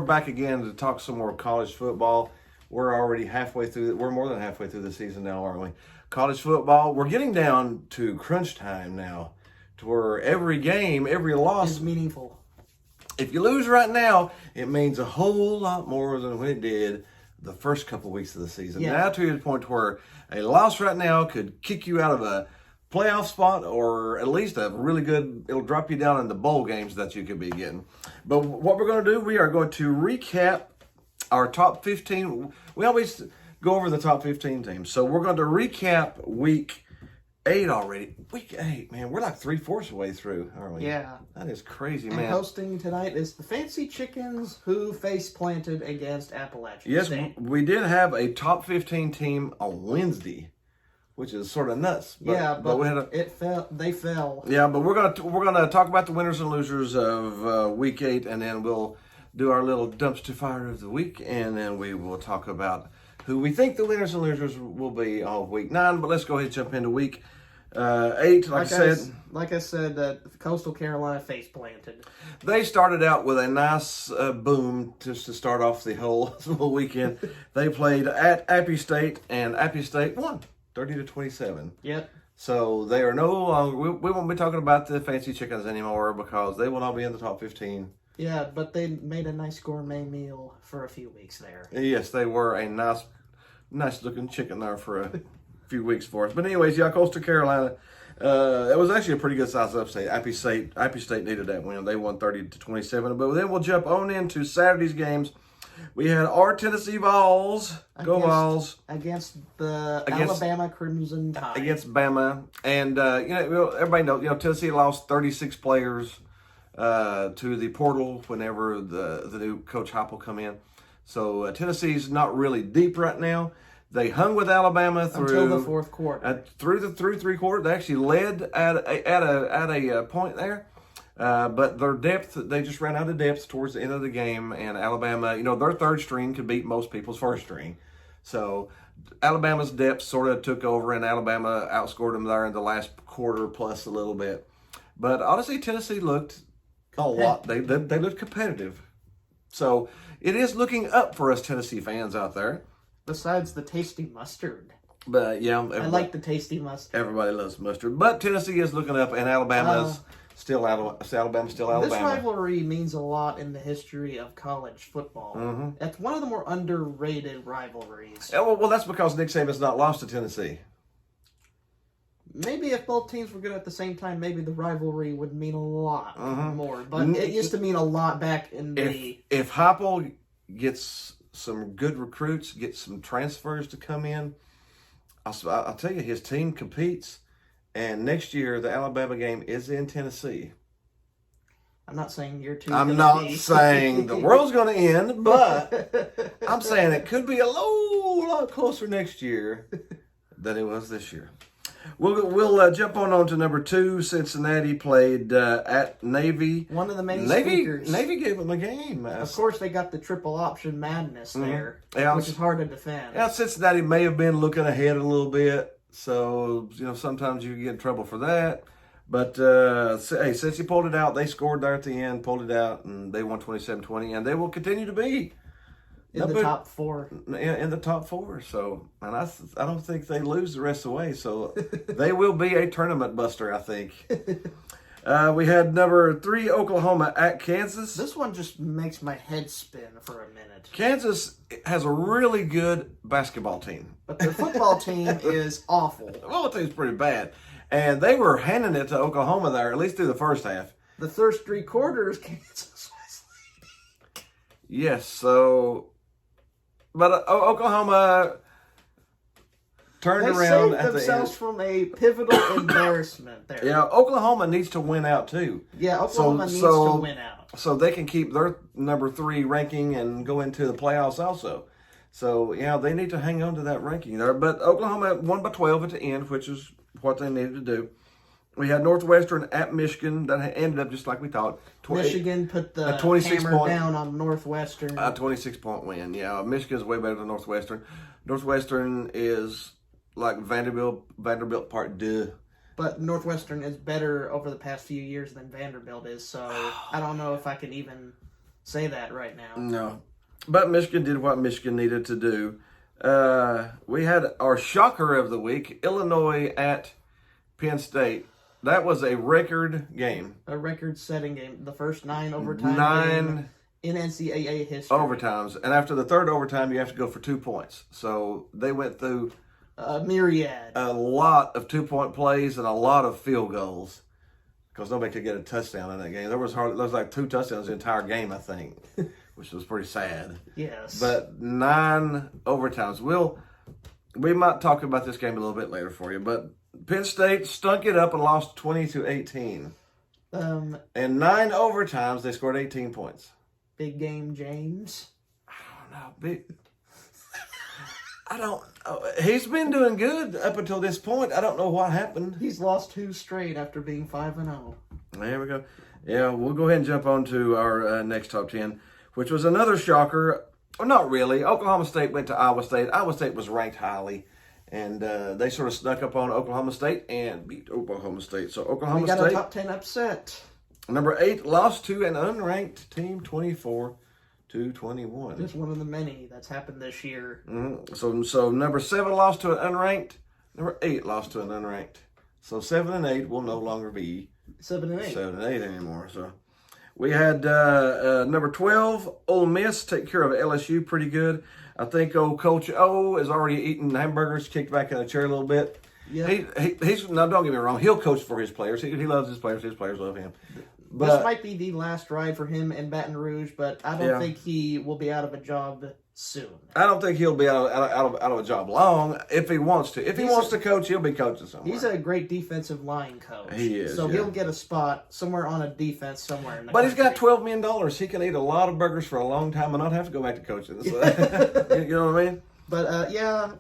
back again to talk some more college football. We're already halfway through. We're more than halfway through the season now, aren't we? College football. We're getting down to crunch time now, to where every game, every loss is meaningful. If you lose right now, it means a whole lot more than when it did the first couple weeks of the season. Yeah. Now to the point where a loss right now could kick you out of a playoff spot, or at least a really good, it'll drop you down in the bowl games that you could be getting. But what we're going to do, we are going to recap our top 15. We always go over the top 15 teams. So we're going to recap week 8 already. Week 8, man, we're like 3/4 of the way through, aren't we? Yeah. That is crazy, and man. Hosting tonight is the Fancy Chickens, who face planted against Appalachian Yes, State. we did have a top 15 team on Wednesday, which is sort of nuts. But we had they fell. Yeah, but we're gonna talk about the winners and losers of week 8, and then we'll do our little dumpster fire of the week, and then we will talk about who we think the winners and losers will be all week 9. But let's go ahead and jump into week 8. Like I said, Coastal Carolina face planted. They started out with a nice boom just to start off the whole weekend. They played at Appy State, and Appy State won 30-27. Yep. So they are no longer. We won't be talking about the Fancy Chickens anymore because they will not be in the top 15. Yeah, but they made a nice gourmet meal for a few weeks there. Yes, they were a nice looking chicken there for a few weeks for us. But anyways, yeah, Coastal Carolina. It was actually a pretty good size upset. Appy State needed that win. They won 30-27. But then we'll jump on into Saturday's games. We had our Tennessee Vols, go Vols, against Alabama Crimson Tide. Against Bama, and everybody knows. Tennessee lost 36 players to the portal whenever the new Coach Heupel come in. So Tennessee's not really deep right now. They hung with Alabama until the fourth quarter. Through 3 quarters, they actually led at a point there. But their depth, they just ran out of depth towards the end of the game. And Alabama, their third string could beat most people's first string. So Alabama's depth sort of took over, and Alabama outscored them there in the last quarter plus a little bit. But honestly, Tennessee looked a lot. They looked competitive. So it is looking up for us Tennessee fans out there. Besides the tasty mustard. But yeah, I like the tasty mustard. Everybody loves mustard. But Tennessee is looking up, and Alabama's still Alabama. This rivalry means a lot in the history of college football. Mm-hmm. It's one of the more underrated rivalries. Yeah, well, that's because Nick Saban's not lost to Tennessee. Maybe if both teams were good at the same time, maybe the rivalry would mean a lot more. But it used to mean a lot back in the... If Heupel gets some good recruits, gets some transfers to come in, I'll tell you, his team competes. And next year, the Alabama game is in Tennessee. I'm not saying you're too. I'm not saying the world's going to end, but I'm saying it could be a lot closer next year than it was this year. We'll jump on to number 2. Cincinnati played at Navy. One of the many speakers. Navy gave them a game. Of course, they got the triple option madness there, which is hard to defend. Yeah, Cincinnati may have been looking ahead a little bit, so sometimes you get in trouble for that. But hey, since he pulled it out, they scored there at the end, pulled it out, and they won 27-20, and they will continue to be in the top 4. In the top 4. So, and I don't think they lose the rest of the way. So, they will be a tournament buster, I think. We had number 3 Oklahoma at Kansas. This one just makes my head spin for a minute. Kansas has a really good basketball team, but their football team is awful. The football team's pretty bad, and they were handing it to Oklahoma there, at least through the first half. The first 3 quarters, Kansas was leading. Yes, so... But Oklahoma turned around. They saved themselves from a pivotal embarrassment there. Yeah, Oklahoma needs to win out too. Yeah, Oklahoma needs to win out. So they can keep their number 3 ranking and go into the playoffs also. So, yeah, they need to hang on to that ranking there. But Oklahoma won by 12 at the end, which is what they needed to do. We had Northwestern at Michigan. That ended up just like we thought. Michigan put the hammer down on Northwestern. A 26-point win. Yeah, Michigan's way better than Northwestern. Northwestern is like Vanderbilt Part 2. But Northwestern is better over the past few years than Vanderbilt is, so I don't know if I can even say that right now. No. But Michigan did what Michigan needed to do. We had our shocker of the week, Illinois at Penn State. That was a record game. A record-setting game. The first 9 overtime game in NCAA history. Overtimes. And after the third overtime, you have to go for 2 points. So they went through a myriad. A lot of 2-point plays and a lot of field goals. Because nobody could get a touchdown in that game. There was like 2 touchdowns the entire game, I think. Which was pretty sad. Yes. But 9 overtimes. We might talk about this game a little bit later for you. But Penn State stunk it up and lost 20-18. And 9 overtimes, they scored 18 points. Big game, James. I don't know. He's been doing good up until this point. I don't know what happened. He's lost 2 straight after being 5-0. There we go. Yeah, we'll go ahead and jump on to our next top 10, which was another shocker. Well, not really. Oklahoma State went to Iowa State. Iowa State was ranked highly, and they sort of snuck up on Oklahoma State and beat Oklahoma State. So Oklahoma State, we got a top 10 upset. Number 8 lost to an unranked team, 24-21. Just one of the many that's happened this year. Mm-hmm. So number 7 lost to an unranked. Number 8 lost to an unranked. So 7 and 8 will no longer be 7 and 8. 7 and 8 anymore. So we had number 12, Ole Miss, take care of LSU pretty good. I think old Coach O is already eating hamburgers, kicked back in the chair a little bit. Yeah. He's now, don't get me wrong, he'll coach for his players. He loves his players love him. But this might be the last ride for him in Baton Rouge, but I don't think he will be out of a job soon. I don't think he'll be out of a job long if he wants to. If he wants to coach, he'll be coaching somewhere. He's a great defensive line coach. He is. So he'll get a spot somewhere on a defense somewhere in the country. He's got $12 million. He can eat a lot of burgers for a long time and not have to go back to coaching. So, you know what I mean? But,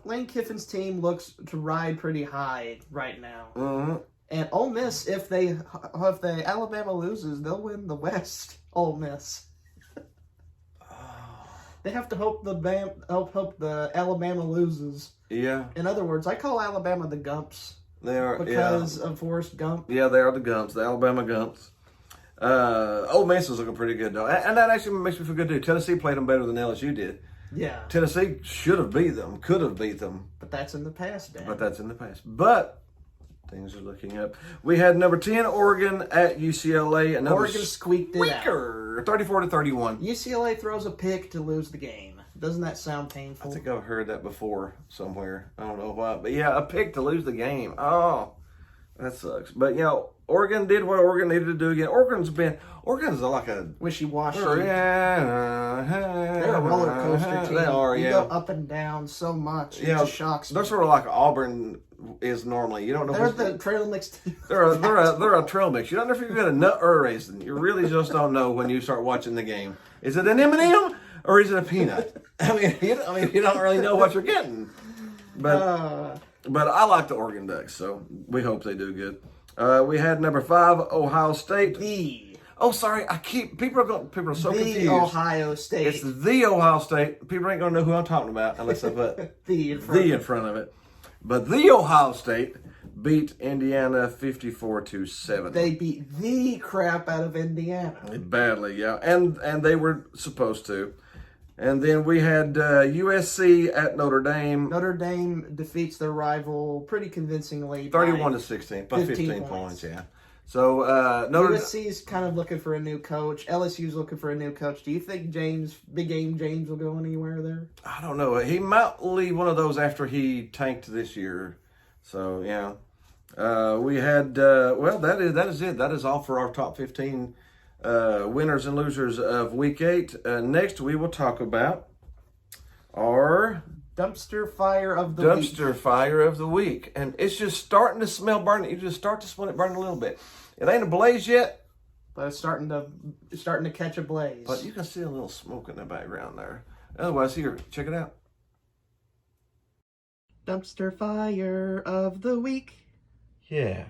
Lane Kiffin's team looks to ride pretty high right now. Mm-hmm. And Ole Miss, if Alabama loses, they'll win the West. Ole Miss. They have to hope the Alabama loses. Yeah. In other words, I call Alabama the Gumps. They are because of Forrest Gump. Yeah, they are the Gumps, the Alabama Gumps. Ole Miss is looking pretty good though, and that actually makes me feel good too. Tennessee played them better than LSU did. Yeah. Tennessee should have beat them, could have beat them. But that's in the past, Dan. But things are looking up. We had number 10, Oregon at UCLA. Oregon squeaked it out. 34-31. UCLA throws a pick to lose the game. Doesn't that sound painful? I think I've heard that before somewhere. I don't know why. But yeah, a pick to lose the game. Oh, that sucks. But, Oregon did what Oregon needed to do again. Oregon's like a wishy-washy. They're a roller coaster team. They are, You go up and down so much. It just shocks me. They're sort of like Auburn is normally. You don't know. They're the trail mix team. They're a trail mix. You don't know if you're going to nut or a raisin. You really just don't know when you start watching the game. Is it an M&M or is it a peanut? You don't really know what you're getting. But I like the Oregon Ducks, so we hope they do good. We had number 5, Ohio State. People are so confused. The Ohio State. It's the Ohio State. People ain't gonna know who I'm talking about unless I put the in front of it. But the Ohio State beat Indiana 54-7. They beat the crap out of Indiana badly, yeah, and they were supposed to. And then we had USC at Notre Dame. Notre Dame defeats their rival pretty convincingly. 31-16, by 15 points, yeah. So USC is kind of looking for a new coach. LSU's looking for a new coach. Do you think Big Game James will go anywhere there? I don't know. He might leave one of those after he tanked this year. So yeah, we had that is it. That is all for our top 15 winners and losers of Week 8. Next, we will talk about our dumpster fire of the week. And it's just starting to smell burning. You just start to smell it burning a little bit. It ain't ablaze yet, but it's starting to catch a blaze. But you can see a little smoke in the background there. Otherwise, here, check it out. Dumpster fire of the week. Yeah.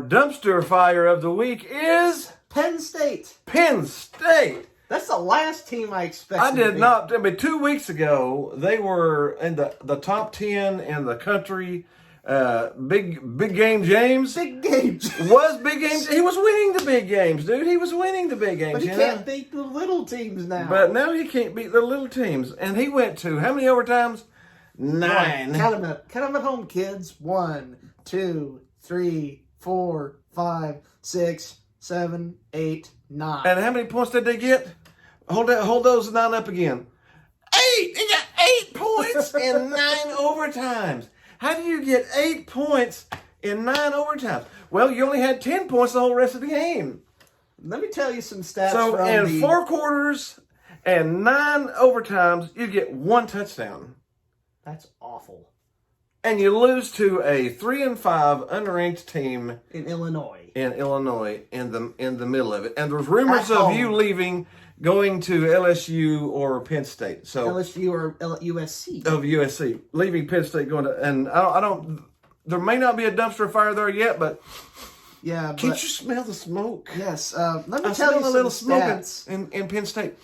Dumpster fire of the week is Penn State. Penn State. That's the last team I expected. I did not. 2 weeks ago, they were in the top 10 in the country. Big game James. Big games. Was big games. He was winning the big games, dude. He was winning the big games. But he can't beat the little teams now. But now he can't beat the little teams. And he went to how many overtimes? 9. Count them at home, kids. 1, 2, 3, 4, 5, 6, 7, 8, 9. And how many points did they get? Hold those 9 up again. 8. They got 8 points in 9 overtimes. How do you get 8 points in 9 overtimes? Well, you only had 10 points the whole rest of the game. Let me tell you some stats. So from in 4 quarters and 9 overtimes, you get 1 touchdown. That's awful. And you lose to a 3-5 unranked team in Illinois. In the middle of it. And there's rumors of you leaving, going to LSU or Penn State. So LSU or USC. Of USC. Leaving Penn State, going to, and I don't there may not be a dumpster fire there yet, but yeah, can't you smell the smoke? Yes. Let me tell you a little some stats. in Penn State.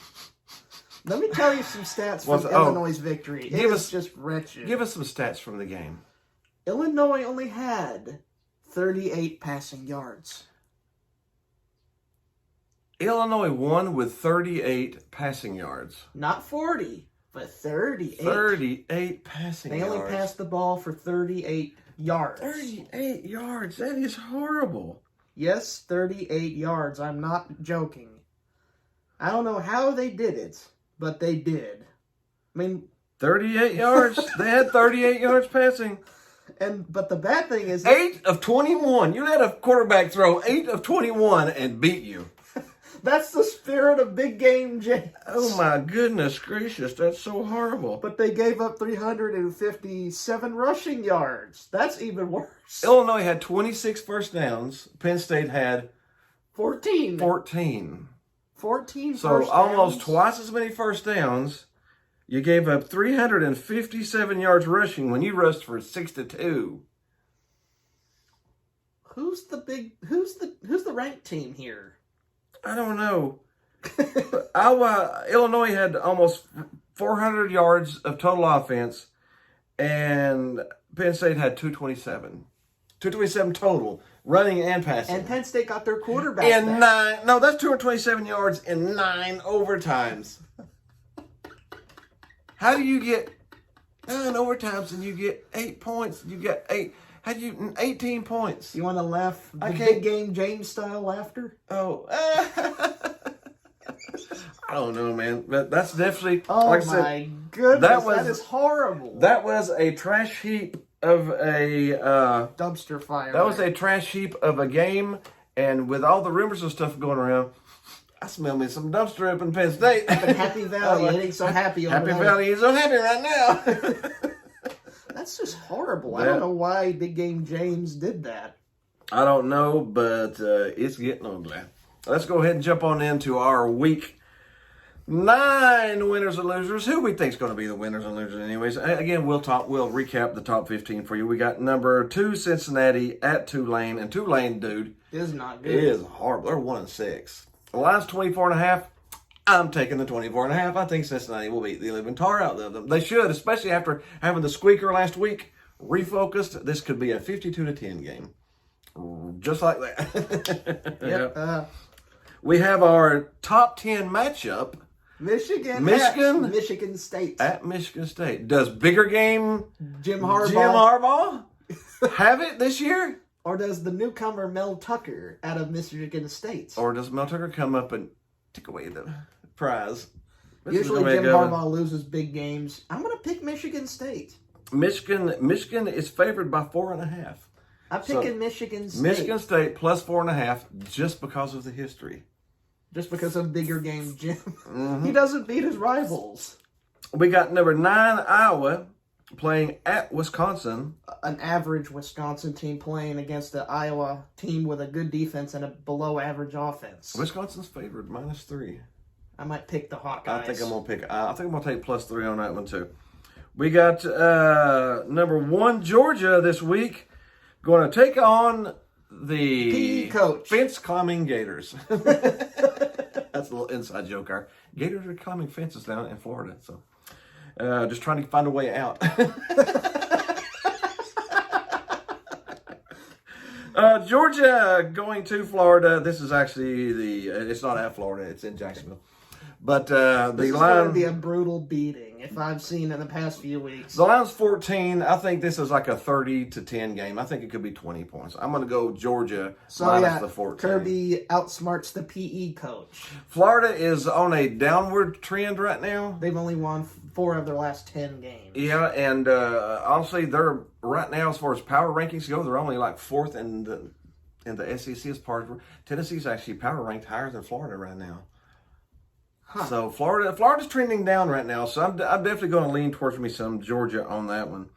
Let me tell you some stats from Illinois' victory. It was just wretched. Give us some stats from the game. Illinois only had 38 passing yards. Illinois won with 38 passing yards. Not 40, but 38. 38 passing yards. They only passed the ball for 38 yards. 38 yards. That is horrible. Yes, 38 yards. I'm not joking. I don't know how they did it, but they did. I mean, 38 yards. They had 38 yards passing. But the bad thing is 8 of 21. You let a quarterback throw 8 of 21 and beat you. That's the spirit of big game James. Oh my goodness gracious, that's so horrible. But they gave up 357 rushing yards. That's even worse. Illinois had 26 first downs. Penn State had 14. 14 so first almost twice as many first downs. You gave up 357 yards rushing when you rushed for 6-2. Who's the ranked team here? I don't know. Illinois had almost 400 yards of total offense, and Penn State had 227. 227 total, running and passing. And Penn State got their quarterback in back. 9. No, that's 227 yards in 9 overtimes. How do you get 9 overtimes and you get 8 points? You get 8. How do you 18 points? You want to laugh? The big game James style laughter? Oh, I don't know, man. But that's definitely. Oh like my I said, goodness, that is horrible. That was a trash heap of a dumpster fire. That was a trash heap of a game, and with all the rumors and stuff going around, I smell me some dumpster up in Penn State. Up in Happy Valley, it ain't so happy over there. Happy Valley ain't so happy right now. That's just horrible. I don't know why Big Game James did that. I don't know, but it's getting ugly. Let's go ahead and jump on into our week 9 winners and losers. Who we think is going to be the winners and losers anyways. Again, we'll recap the top 15 for you. We got number 2 Cincinnati at Tulane, and Tulane, dude, is not good. It is horrible. They're 1-6. The line's 24.5. I'm taking the 24.5. I think Cincinnati will beat the living tar out of them. They should, especially after having the squeaker last week. Refocused, this could be a 52-10 game. Just like that. Yep. We have our top 10 matchup. Michigan at Michigan State. At Michigan State. Does bigger game Jim Harbaugh have it this year? Or does the newcomer Mel Tucker out of Michigan State? Or does Mel Tucker come up and take away the prize? Usually Jim Harbaugh loses big games. I'm going to pick Michigan State. Michigan is favored by 4.5. I'm picking Michigan State. Michigan State plus 4.5 just because of the history. Just because of bigger game Jim. Mm-hmm. He doesn't beat his rivals. We got number 9 Iowa playing at Wisconsin. An average Wisconsin team playing against the Iowa team with a good defense and a below average offense. Wisconsin's favored -3. I might pick the Hawkeyes. I think I'm gonna take +3 on that one too. We got number 1 Georgia this week going to take on the PE coach fence climbing Gators. That's a little inside joke. Our Gators are climbing fences down in Florida, so just trying to find a way out. Georgia going to Florida. This is actually it's not at Florida. It's in Jacksonville. But the This is line going to be a brutal beating, if I've seen in the past few weeks. The line's 14. I think this is like a 30-10 game. I think it could be 20 points. I'm going to go Georgia minus the 14. Kirby outsmarts the PE coach. Florida is on a downward trend right now. They've only won 4 of their last 10 games. Yeah, and honestly, they're right now, as far as power rankings go, they're only like 4th in the SEC as part of Tennessee's actually power ranked higher than Florida right now. Huh. So Florida's trending down right now. So I'm definitely going to lean towards me some Georgia on that one.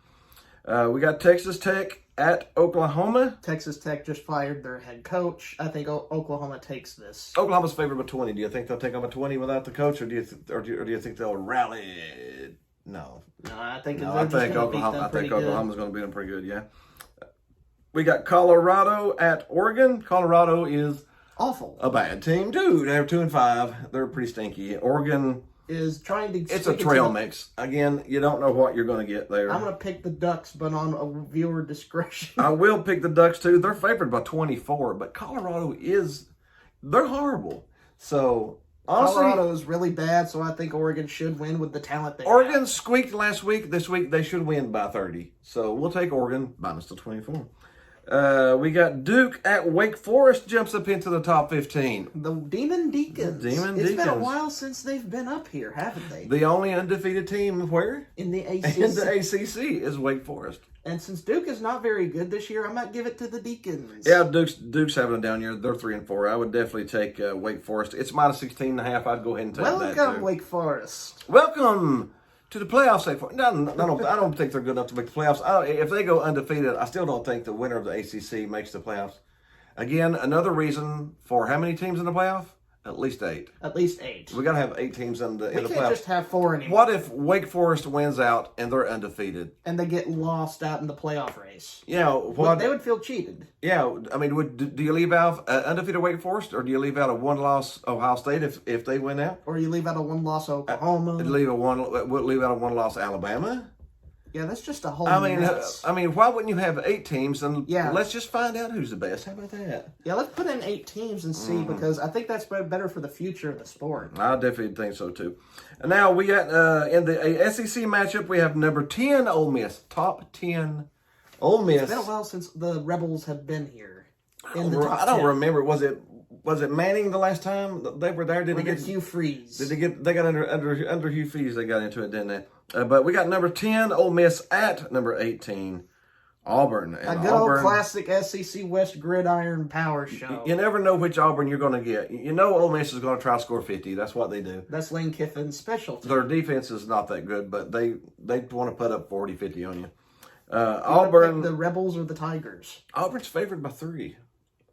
We got Texas Tech at Oklahoma. Texas Tech just fired their head coach. I think Oklahoma takes this. Oklahoma's favored by 20. Do you think they'll take them by 20 without the coach, or do you think they'll rally? No. No, I think Oklahama's going to beat them pretty good. Yeah. We got Colorado at Oregon. Colorado is awful. A bad team, dude. They're 2-5. They're pretty stinky. Oregon is trying to. It's a trail mix. Again, you don't know what you're going to get there. I'm going to pick the Ducks, but on a viewer discretion. I will pick the Ducks too. They're favored by 24, but Colorado they're horrible. So honestly, Colorado is really bad. So I think Oregon should win with the talent they Oregon have. squeaked last week. This week they should win by 30. So we'll take Oregon minus the 24. We got Duke at Wake Forest, jumps up into the top 15. The Demon Deacons. It's been a while since they've been up here, haven't they? The only undefeated team where? In the ACC. In the ACC is Wake Forest. And since Duke is not very good this year, I might give it to the Deacons. Yeah, Duke's having a down year. They're 3-4. I would definitely take Wake Forest. It's minus 16.5. I'd go ahead and take that. Welcome, Wake Forest. Welcome to the playoffs. I don't think they're good enough to make the playoffs. If they go undefeated, I still don't think the winner of the ACC makes the playoffs. Again, another reason for how many teams in the playoff? At least 8. At least 8. We got to have 8 teams in the playoffs. We can't just have 4 anymore. What if Wake Forest wins out and they're undefeated? And they get lost out in the playoff race. Yeah. They would feel cheated. Yeah. I mean, do you leave out undefeated Wake Forest, or do you leave out a 1-loss Ohio State if they win out? Or you leave out a 1-loss Oklahoma. Leave out a 1-loss Alabama. Yeah, that's just a whole mess. I mean, why wouldn't you have 8 teams and yeah. Let's just find out who's the best? How about that? Yeah, let's put in 8 teams and see, because I think that's better for the future of the sport. I definitely think so too. And now we got in the SEC matchup, we have number 10 Ole Miss, top 10 Ole Miss. It's been a while since the Rebels have been here. I don't remember. Was it Manning the last time they were there? Did they get Hugh Freeze? They got under Hugh Freeze? They got into it, didn't they? But we got number 10 Ole Miss at number 18 Auburn. And a good old classic SEC West gridiron power show. You never know which Auburn you're going to get. You know Ole Miss is going to try to score 50. That's what they do. That's Lane Kiffin's specialty. Their defense is not that good, but they want to put up 40, 50 on you. Auburn, the Rebels or the Tigers? Auburn's favored by 3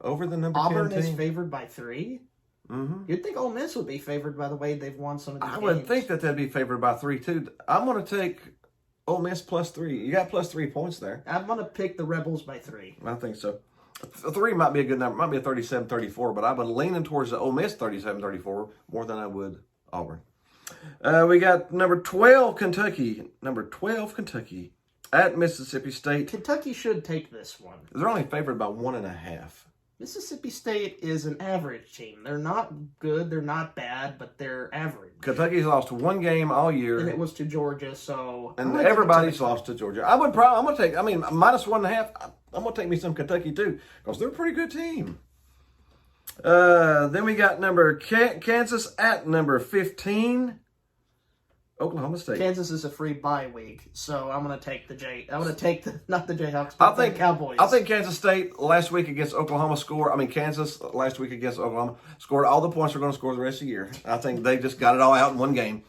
over the number 10 Auburn team. is favored by 3? Mm-hmm. You'd think Ole Miss would be favored by the way they've won some of these games. I would think that they'd be favored by 3 too. I'm going to take Ole Miss plus 3. You got plus 3 points there. I'm going to pick the Rebels by 3. I think so. 3 might be a good number. Might be a 37-34, but I've been leaning towards the Ole Miss 37-34 more than I would Auburn. We got number 12 Kentucky. Number 12 Kentucky at Mississippi State. Kentucky should take this one. They're only favored by 1.5. Mississippi State is an average team. They're not good, they're not bad, but they're average. Kentucky's lost 1 game all year. And it was to Georgia, so... And everybody's lost to Georgia. I'm going to take, minus 1.5, I'm going to take me some Kentucky too, because they're a pretty good team. Then we got Kansas at number 15. Oklahoma State. Kansas is a free bye week, so I'm going to take not the Jayhawks, but the Cowboys. I think Kansas State last week against Oklahoma Kansas last week against Oklahoma scored all the points they're going to score the rest of the year. I think they just got it all out in one game.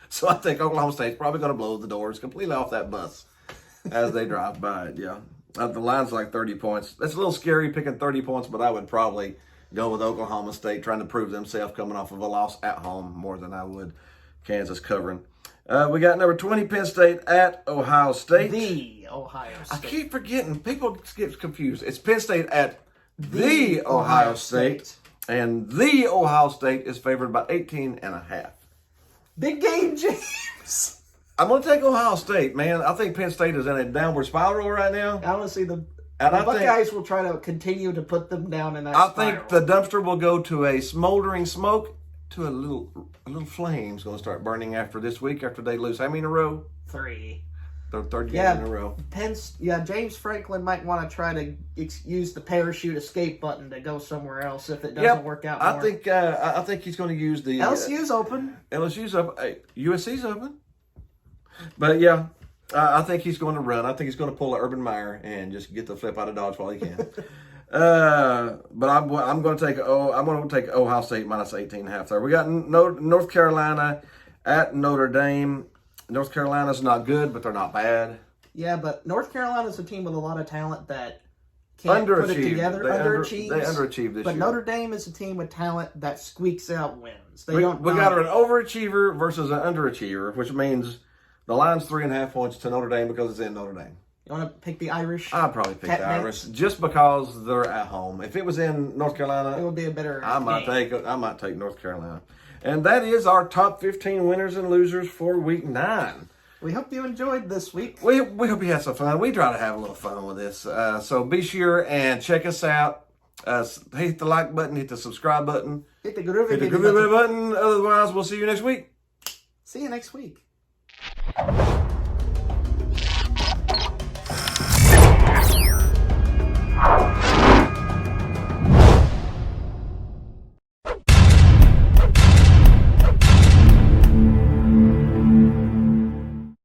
So I think Oklahoma State's probably going to blow the doors completely off that bus as they drive by it, yeah. The line's like 30 points. That's a little scary picking 30 points, but I would probably go with Oklahoma State trying to prove themselves coming off of a loss at home more than I would Kansas covering. We got number 20 Penn State at Ohio State. The Ohio State. I keep forgetting. People get confused. It's Penn State at the Ohio State. And the Ohio State is favored by 18.5. Big game, James. I'm going to take Ohio State, man. I think Penn State is in a downward spiral right now. I want to see And the I think Buckeyes will try to continue to put them down in that I spiral. think the dumpster will go to a smoldering smoke to a little flame's going to start burning after this week after they lose how many in a row? 3. Their third game Yeah, in a row. James Franklin might want to try to use the parachute escape button to go somewhere else if it doesn't work out. I think he's going to use the LSU's open. LSU's open. USC's open. But yeah, I think he's going to run. I think he's going to pull an Urban Meyer and just get the flip out of Dodge while he can. But I'm going to take Ohio State minus 18.5 there. We got North Carolina at Notre Dame. North Carolina's not good, but they're not bad. Yeah, but North Carolina's a team with a lot of talent that can't put it together. They underachieved. They underachieved this year. But Notre Dame is a team with talent that squeaks out wins. We got an overachiever versus an underachiever, which means the line's 3.5 points to Notre Dame because it's in Notre Dame. You want to pick the Irish? I'd probably pick the Irish just because they're at home. If it was in North Carolina, it would be a better I might take North Carolina. And that is our top 15 winners and losers for week 9. We hope you enjoyed this week. We hope you had some fun. We try to have a little fun with this. So be sure and check us out. Hit the like button, hit the subscribe button. Hit the groovy button. Otherwise, we'll see you next week. See you next week.